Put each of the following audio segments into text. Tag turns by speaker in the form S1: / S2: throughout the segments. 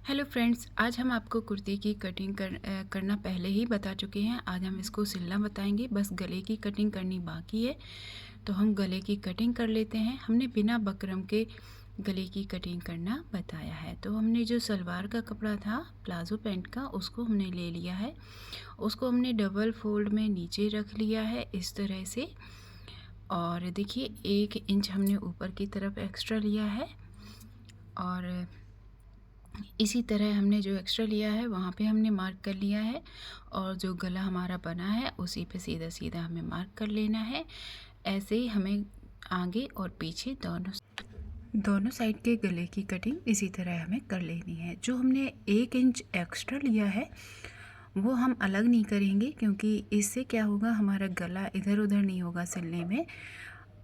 S1: Hello friends, आज हम आपको कुर्ती की कटिंग करना पहले ही बता चुके हैं। आज हम इसको सिलना बताएंगे, बस गले की कटिंग करनी बाकी है। तो हम गले की कटिंग कर लेते हैं। हमने बिना बकरम के गले की कटिंग करना बताया है। तो हमने जो सलवार का कपड़ा था प्लाजो पैंट का, उसको हमने ले लिया है। उसको हमने डबल फोल्ड में नीचे रख लिया है इस तरह से। और देखिए 1 इंच हमने ऊपर की तरफ एक्स्ट्रा लिया है और इसी तरह हमने जो एक्स्ट्रा लिया है वहाँ पे हमने मार्क कर लिया है। और जो गला हमारा बना है उसी पे सीधा सीधा हमें मार्क कर लेना है। ऐसे ही हमें आगे और पीछे दोनों साइड के गले की कटिंग इसी तरह हमें कर लेनी है। जो हमने 1 इंच एक्स्ट्रा लिया है वो हम अलग नहीं करेंगे, क्योंकि इससे क्या होगा, हमारा गला इधर उधर नहीं होगा सिलने में।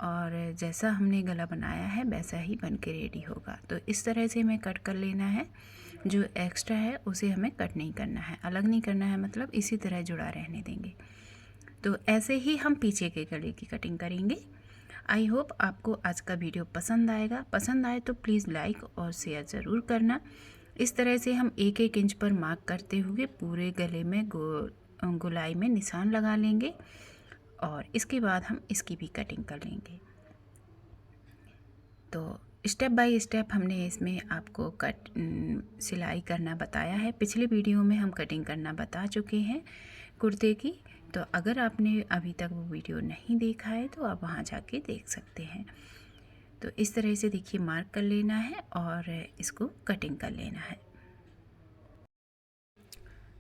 S1: और जैसा हमने गला बनाया है वैसा ही बन के रेडी होगा। तो इस तरह से हमें कट कर लेना है। जो एक्स्ट्रा है उसे हमें कट नहीं करना है, अलग नहीं करना है, मतलब इसी तरह जुड़ा रहने देंगे। तो ऐसे ही हम पीछे के गले की कटिंग करेंगे। आई होप आपको आज का वीडियो पसंद आएगा। पसंद आए तो प्लीज़ लाइक और शेयर ज़रूर करना। इस तरह से हम 1-1 इंच पर मार्क करते हुए पूरे गले में गोलाई में निशान लगा लेंगे और इसके बाद हम इसकी भी कटिंग कर लेंगे। तो स्टेप बाय स्टेप हमने इसमें आपको सिलाई करना बताया है। पिछले वीडियो में हम कटिंग करना बता चुके हैं कुर्ते की। तो अगर आपने अभी तक वो वीडियो नहीं देखा है तो आप वहाँ जाके देख सकते हैं। तो इस तरह से देखिए मार्क कर लेना है और इसको कटिंग कर लेना है।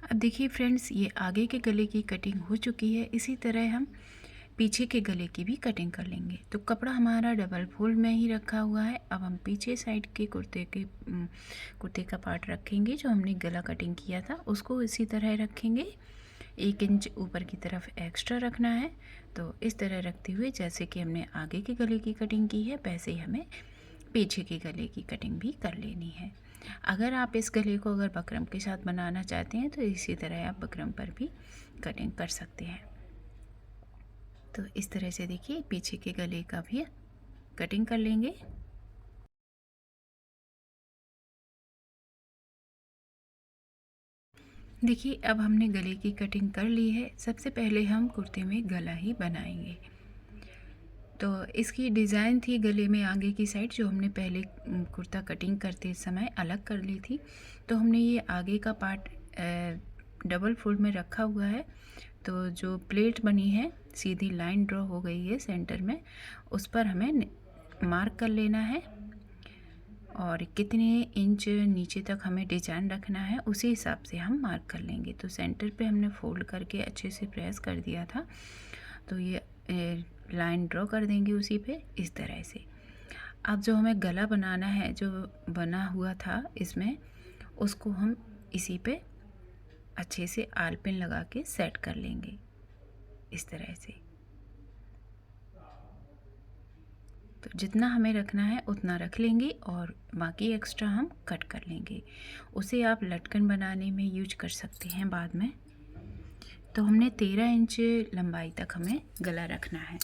S1: अब देखिए फ्रेंड्स, ये आगे के गले की कटिंग हो चुकी है। इसी तरह हम पीछे के गले की भी कटिंग कर लेंगे। तो कपड़ा हमारा डबल फोल्ड में ही रखा हुआ है। अब हम पीछे साइड के कुर्ते का पार्ट रखेंगे। जो हमने गला कटिंग किया था उसको इसी तरह रखेंगे। 1 इंच ऊपर की तरफ एक्स्ट्रा रखना है। तो इस तरह रखते हुए जैसे कि हमने आगे के गले की कटिंग की है वैसे ही हमें पीछे के गले की कटिंग भी कर लेनी है। अगर आप इस गले को अगर बकरम के साथ बनाना चाहते हैं तो इसी तरह आप बकरम पर भी कटिंग कर सकते हैं। तो इस तरह से देखिए पीछे के गले का भी कटिंग कर लेंगे। देखिए अब हमने गले की कटिंग कर ली है। सबसे पहले हम कुर्ते में गला ही बनाएंगे। तो इसकी डिज़ाइन थी गले में आगे की साइड, जो हमने पहले कुर्ता कटिंग करते समय अलग कर ली थी। तो हमने ये आगे का पार्ट डबल फोल्ड में रखा हुआ है। तो जो प्लेट बनी है, सीधी लाइन ड्रॉ हो गई है सेंटर में, उस पर हमें मार्क कर लेना है और कितने इंच नीचे तक हमें डिजाइन रखना है उसी हिसाब से हम मार्क कर लेंगे। तो सेंटर पे हमने फोल्ड करके अच्छे से प्रेस कर दिया था। तो ये लाइन ड्रॉ कर देंगे उसी पे इस तरह से। अब जो हमें गला बनाना है, जो बना हुआ था इसमें, उसको हम इसी पे अच्छे से आल पिन लगा के सेट कर लेंगे इस तरह से। तो जितना हमें रखना है उतना रख लेंगे और बाकी एक्स्ट्रा हम कट कर लेंगे। उसे आप लटकन बनाने में यूज कर सकते हैं बाद में। तो हमने 13 इंच लंबाई तक हमें गला रखना है।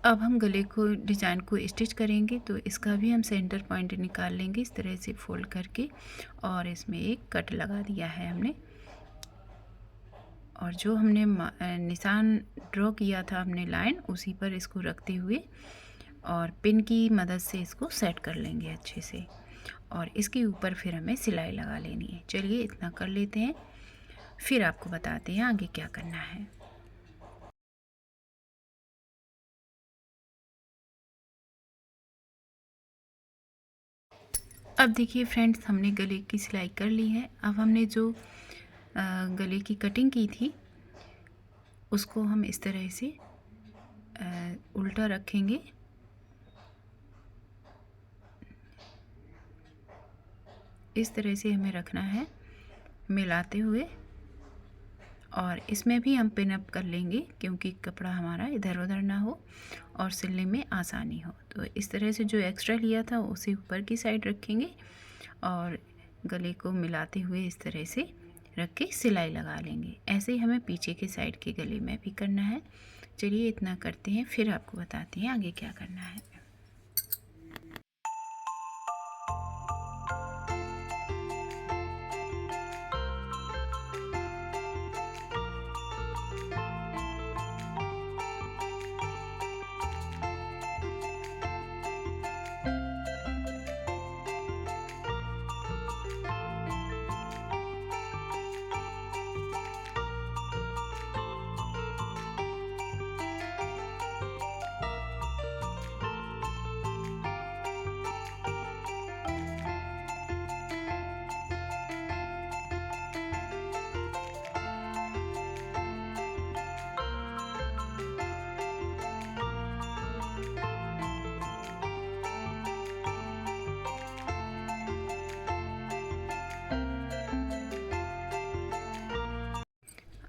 S1: अब हम गले को डिज़ाइन को स्टिच करेंगे। तो इसका भी हम सेंटर पॉइंट निकाल लेंगे इस तरह से फोल्ड करके, और इसमें एक कट लगा दिया है हमने। और जो हमने निशान ड्रॉ किया था हमने लाइन, उसी पर इसको रखते हुए और पिन की मदद से इसको सेट कर लेंगे अच्छे से। और इसके ऊपर फिर हमें सिलाई लगा लेनी है। चलिए इतना कर लेते हैं, फिर आपको बताते हैं आगे क्या करना है। अब देखिए फ्रेंड्स, हमने गले की सिलाई कर ली है। अब हमने जो गले की कटिंग की थी उसको हम इस तरह से उल्टा रखेंगे। इस तरह से हमें रखना है मिलाते हुए, और इसमें भी हम पिन अप कर लेंगे क्योंकि कपड़ा हमारा इधर उधर ना हो और सिलने में आसानी हो। तो इस तरह से जो एक्स्ट्रा लिया था उसे ऊपर की साइड रखेंगे और गले को मिलाते हुए इस तरह से रख के सिलाई लगा लेंगे। ऐसे ही हमें पीछे के साइड के गले में भी करना है। चलिए इतना करते हैं, फिर आपको बताते हैं आगे क्या करना है।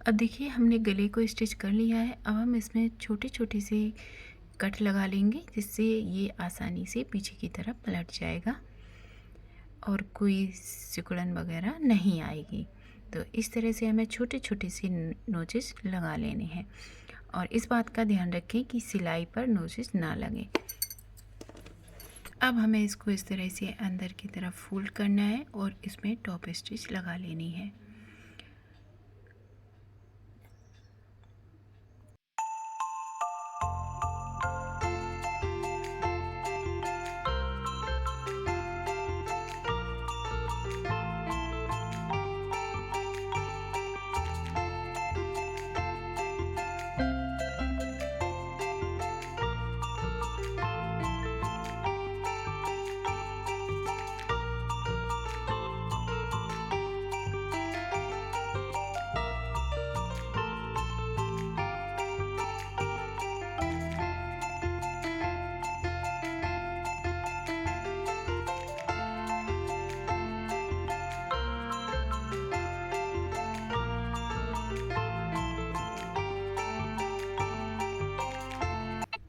S1: अब देखिए हमने गले को स्टिच कर लिया है। अब हम इसमें छोटे छोटे से कट लगा लेंगे, जिससे ये आसानी से पीछे की तरफ पलट जाएगा और कोई सिकुड़न वगैरह नहीं आएगी। तो इस तरह से हमें छोटे छोटे से नोचेस लगा लेने हैं और इस बात का ध्यान रखें कि सिलाई पर नोचेस ना लगे। अब हमें इसको इस तरह से अंदर की तरफ फोल्ड करना है और इसमें टॉप स्टिच लगा लेनी है।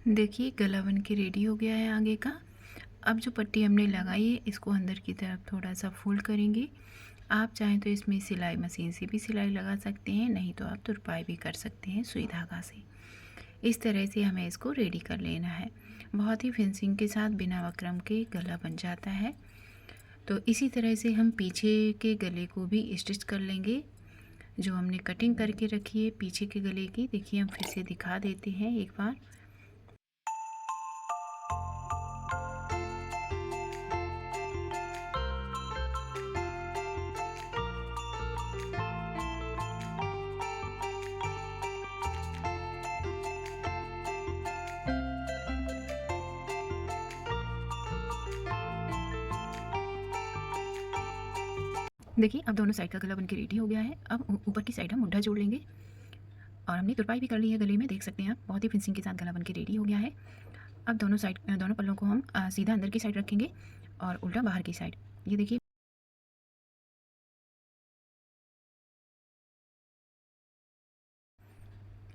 S1: देखिए गला बन के रेडी हो गया है आगे का। अब जो पट्टी हमने लगाई है इसको अंदर की तरफ थोड़ा सा फोल्ड करेंगे। आप चाहें तो इसमें सिलाई मशीन से भी सिलाई लगा सकते हैं, नहीं तो आप तुरपाई भी कर सकते हैं सुई धागा से। इस तरह से हमें इसको रेडी कर लेना है। बहुत ही फिनिशिंग के साथ बिना वक्रम के गला बन जाता है। तो इसी तरह से हम पीछे के गले को भी स्टिच कर लेंगे। जो हमने कटिंग करके रखी है पीछे के गले की, देखिए हम फिर से दिखा देते हैं एक बार। देखिए अब दोनों साइड का गला बनके रेडी हो गया है। अब ऊपर की साइड हम मुड्ढा जोड़ लेंगे और हमने तुरपाई भी कर ली है गले में, देख सकते हैं आप। बहुत ही फिनिशिंग के साथ गला बनके रेडी हो गया है। अब दोनों पल्लों को हम सीधा अंदर की साइड रखेंगे और उल्टा बाहर की साइड। ये देखिए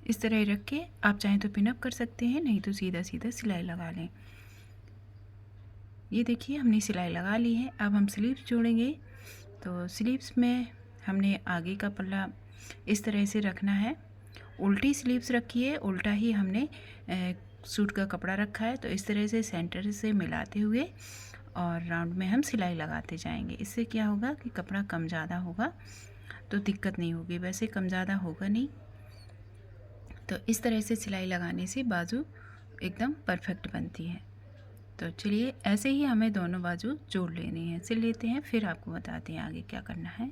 S1: इस तरह रख के आप चाहें तो पिनअप कर सकते हैं, नहीं तो सीधा सीधा सिलाई लगा लें। ये देखिए हमने सिलाई लगा ली है। अब हम स्लीव्स जोड़ेंगे। तो स्लीव्स में हमने आगे का पल्ला इस तरह से रखना है। उल्टी स्लीव्स रखी है, उल्टा ही हमने सूट का कपड़ा रखा है। तो इस तरह से सेंटर से मिलाते हुए और राउंड में हम सिलाई लगाते जाएंगे। इससे क्या होगा कि कपड़ा कम ज़्यादा होगा तो दिक्कत नहीं होगी, वैसे कम ज़्यादा होगा नहीं। तो इस तरह से सिलाई लगाने से बाजू एकदम परफेक्ट बनती है। तो चलिए ऐसे ही हमें दोनों बाजू जोड़ लेनी है। सिल लेते हैं, फिर आपको बताते हैं आगे क्या करना है।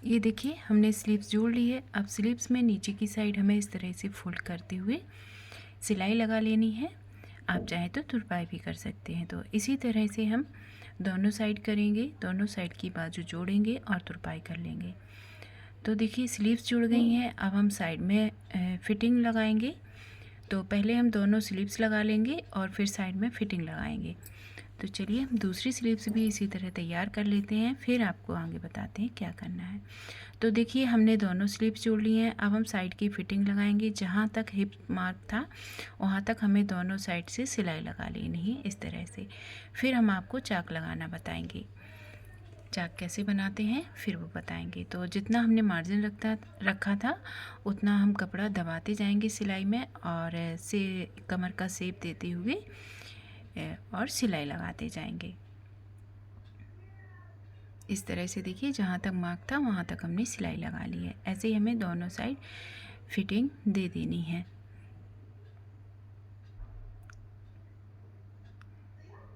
S1: ये देखिए हमने स्लीव्स जोड़ ली है। अब स्लीव्स में नीचे की साइड हमें इस तरह से फोल्ड करते हुए सिलाई लगा लेनी है। आप चाहें तो तुरपाई भी कर सकते हैं। तो इसी तरह से हम दोनों साइड करेंगे, दोनों साइड की बाजू जोड़ेंगे और तुरपाई कर लेंगे। तो देखिए स्लीव्स जुड़ गई हैं। अब हम साइड में फिटिंग लगाएंगे। तो पहले हम दोनों स्लीव्स लगा लेंगे और फिर साइड में फिटिंग लगाएंगे। तो चलिए हम दूसरी स्लीव्स भी इसी तरह तैयार कर लेते हैं, फिर आपको आगे बताते हैं क्या करना है। तो देखिए हमने दोनों स्लीव्स जोड़ ली हैं। अब हम साइड की फिटिंग लगाएंगे। जहाँ तक हिप मार्क था वहाँ तक हमें दोनों साइड से सिलाई लगा लेनी है इस तरह से। फिर हम आपको चाक लगाना बताएंगे, चाक कैसे बनाते हैं फिर वो बताएंगे। तो जितना हमने मार्जिन रखा था उतना हम कपड़ा दबाते जाएंगे सिलाई में और से कमर का शेप देते हुए और सिलाई लगाते जाएंगे। इस तरह से देखिए जहाँ तक मार्क था वहाँ तक हमने सिलाई लगा ली है। ऐसे ही हमें दोनों साइड फिटिंग दे देनी है।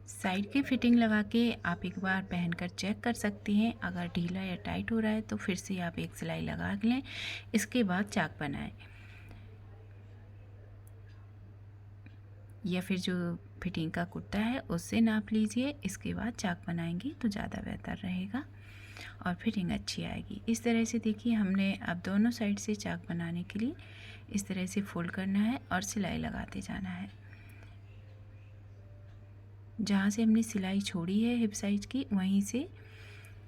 S1: साइड की फिटिंग लगा के आप एक बार पहनकर चेक कर सकती हैं। अगर ढीला या टाइट हो रहा है तो फिर से आप एक सिलाई लगा लें, इसके बाद चाक बनाएं। या फिर जो फिटिंग का कुर्ता है उससे नाप लीजिए, इसके बाद चाक बनाएंगी तो ज़्यादा बेहतर रहेगा और फिटिंग अच्छी आएगी। इस तरह से देखिए हमने अब दोनों साइड से चाक बनाने के लिए इस तरह से फोल्ड करना है और सिलाई लगाते जाना है। जहाँ से हमने सिलाई छोड़ी है हिप साइज की वहीं से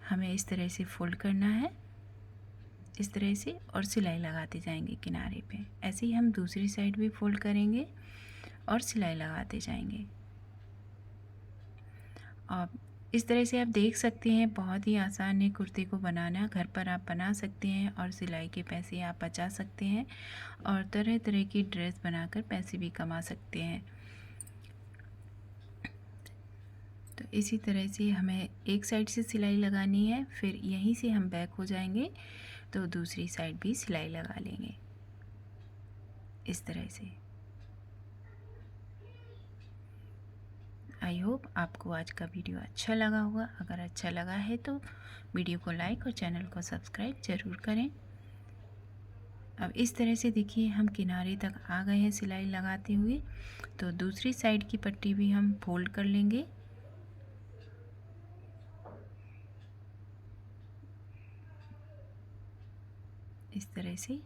S1: हमें इस तरह से फोल्ड करना है, इस तरह से, और सिलाई लगाते जाएंगे किनारे पे। ऐसे ही हम दूसरी साइड भी फोल्ड करेंगे और सिलाई लगाते जाएंगे। और इस तरह से आप देख सकते हैं बहुत ही आसान है कुर्ते को बनाना। घर पर आप बना सकते हैं और सिलाई के पैसे आप बचा सकते हैं और तरह तरह की ड्रेस बनाकर पैसे भी कमा सकते हैं। तो इसी तरह से हमें एक साइड से सिलाई लगानी है, फिर यहीं से हम बैक हो जाएंगे तो दूसरी साइड भी सिलाई लगा लेंगे इस तरह से। आई होप आपको आज का वीडियो अच्छा लगा होगा। अगर अच्छा लगा है तो वीडियो को लाइक और चैनल को सब्सक्राइब ज़रूर करें। अब इस तरह से देखिए हम किनारे तक आ गए हैं सिलाई लगाते हुए, तो दूसरी साइड की पट्टी भी हम फोल्ड कर लेंगे। इस तरह से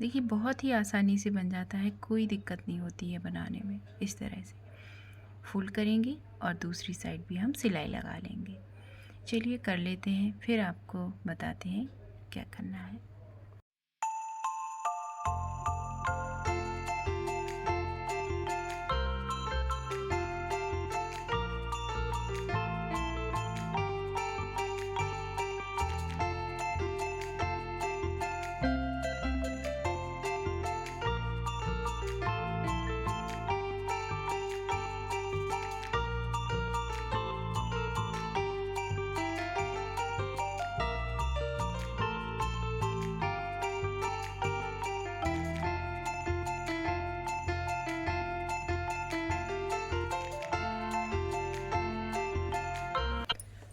S1: देखिए बहुत ही आसानी से बन जाता है, कोई दिक्कत नहीं होती है बनाने में। इस तरह से फोल्ड करेंगे और दूसरी साइड भी हम सिलाई लगा लेंगे। चलिए कर लेते हैं, फिर आपको बताते हैं क्या करना है।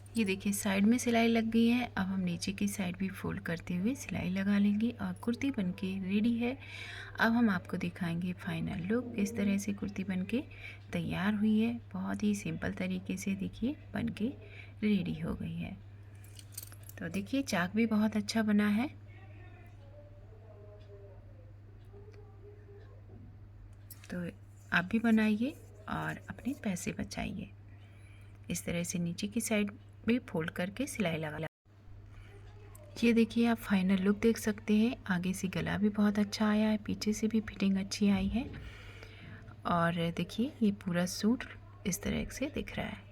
S1: ये देखिए साइड में सिलाई लग गई है। अब हम नीचे की साइड भी फोल्ड करते हुए सिलाई लगा लेंगे और कुर्ती बनके रेडी है। अब हम आपको दिखाएंगे फाइनल लुक, किस तरह से कुर्ती बनके तैयार हुई है। बहुत ही सिंपल तरीके से देखिए बनके रेडी हो गई है। तो देखिए चाक भी बहुत अच्छा बना है। तो आप भी बनाइए और अपने पैसे बचाइए। इस तरह से नीचे की साइड भी फोल्ड करके सिलाई लगा। ये देखिए आप फाइनल लुक देख सकते हैं। आगे से गला भी बहुत अच्छा आया है, पीछे से भी फिटिंग अच्छी आई है और देखिए ये पूरा सूट इस तरह से दिख रहा है।